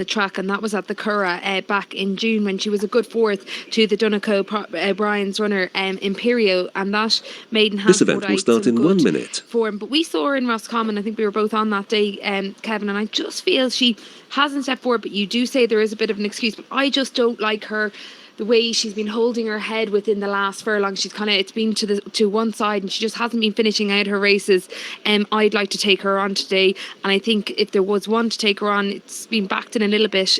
the track, and that was at the Curragh back in June when she was a good fourth to the Donegal Brian's runner Imperio, and that maiden has This event will start in 1 minute. Form. But we saw her in Roscommon, I think we were both on that day, Kevin, and I just feel she hasn't stepped forward. But you do say there is a bit of an excuse, but I just don't like her. The way she's been holding her head within the last furlong, she's it's been to one side, and she just hasn't been finishing out her races. I'd like to take her on today, and I think if there was one to take her on, it's been backed in a little bit.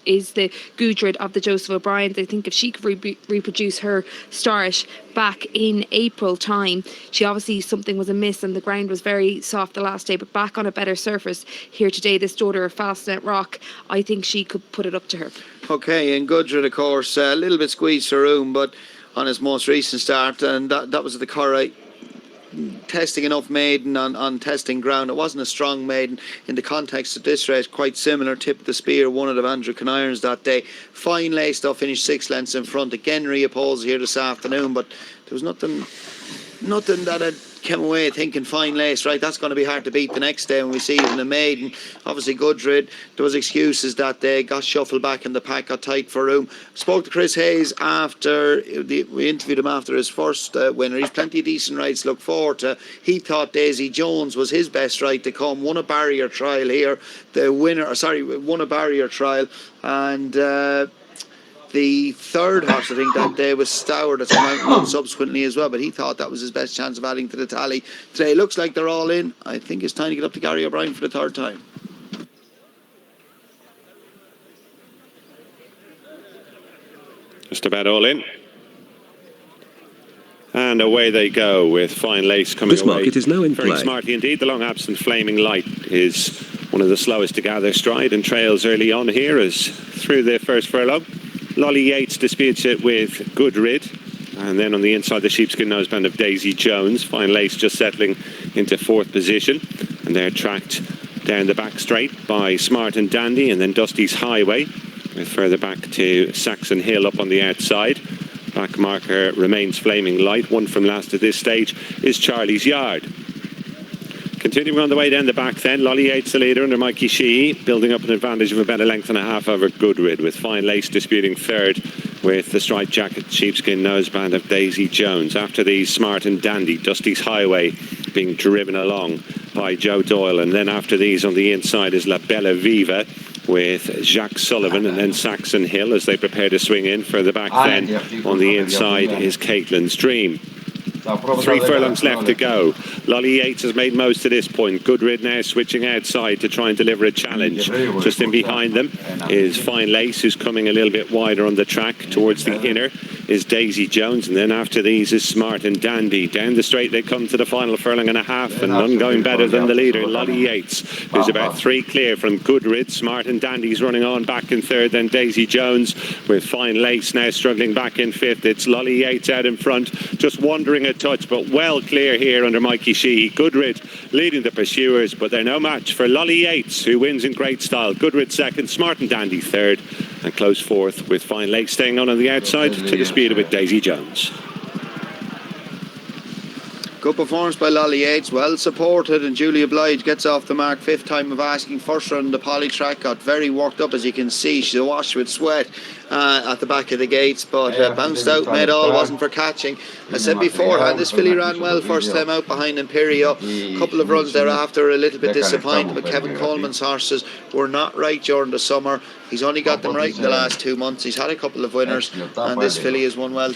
Is the Gudrid of the Joseph O'Briens. I think if she could reproduce her start back in April time, she obviously something was amiss and the ground was very soft the last day, but back on a better surface here today, this daughter of Fastnet Rock, I think she could put it up to her. Okay, and Gudrid, of course, a little bit squeezed for room, but on his most recent start, and that was at the Curragh, testing enough maiden on testing ground. It wasn't a strong maiden in the context of this race, quite similar. Tip of the spear, one of Andrew Kinirons that day. Fine lace though, finished 6 lengths in front. Again, reopposed here this afternoon, but there was nothing that had came away thinking fine lace, right, that's going to be hard to beat the next day when we see it in a maiden. Obviously Gudrid, there was excuses that day, got shuffled back in the pack, got tight for room. Spoke to Chris Hayes after, we interviewed him after his first winner. He's plenty of decent rides to look forward to. He thought Daisy Jones was his best ride to come, won a barrier trial here, won a barrier trial, and the third horse, I think, that day was Stour, that's come out subsequently as well, but he thought that was his best chance of adding to the tally. Today looks like they're all in. I think it's time to get up to Gary O'Brien for the third time. Just about all in. And away they go with Fine Lace coming away. This market is now in Very play. smartly indeed. The long absent Flaming Light is one of the slowest to gather stride and trails early on here as through their first furlong. Lolly Yates disputes it with Gudrid, and then on the inside the sheepskin noseband of Daisy Jones. Fine Lace just settling into 4th position, and they're tracked down the back straight by Smart and Dandy, and then Dusty's Highway with further back to Saxon Hill up on the outside. Back marker remains Flaming Light. One from last at this stage is Charlie's Yard. Continuing on the way down the back then, Lolly Yates the leader under Mikey Sheehy, building up an advantage of about a length and a half over Gudrid, with Fine Lace disputing third with the striped jacket sheepskin noseband of Daisy Jones. After these, Smart and Dandy, Dusty's Highway being driven along by Joe Doyle, and then after these on the inside is La Bella Viva with Jacques Sullivan, and then Saxon Hill as they prepare to swing in. Further back then on the inside is Caitlin's Dream. 3 furlongs left to go. Lolly Yates has made most at this point. Gudrid now switching outside to try and deliver a challenge. Just in behind them is Fine Lace, who's coming a little bit wider on the track. Towards the inner is Daisy Jones, and then after these is Smart and Dandy. Down the straight they come to the final furlong and a half, and none going better than the leader, Lolly Yates, who's about 3 clear from Gudrid. Smart and Dandy's running on back in third, then Daisy Jones with Fine Lace now struggling back in 5th. It's Lolly Yates out in front, just wandering a touch, but well clear here under Mikey Sheehy. Gudrid leading the pursuers, but they're no match for Lolly Yates, who wins in great style. Gudrid second, Smart and Dandy third, and close 4th with Fine Lace staying on the outside to dispute it with Daisy Jones. Good performance by Lolly Yates, well supported, and Julia Blige gets off the mark. 5th time of asking, first run on the poly track, got very worked up as you can see. She's awash with sweat at the back of the gates, but bounced out, made all, wasn't for catching. I said beforehand, this filly ran well first time out behind Imperio. A couple of runs thereafter a little bit disappointing, but Kevin Coleman's horses were not right during the summer. He's only got them right in the last 2 months. He's had a couple of winners, and this filly has won well.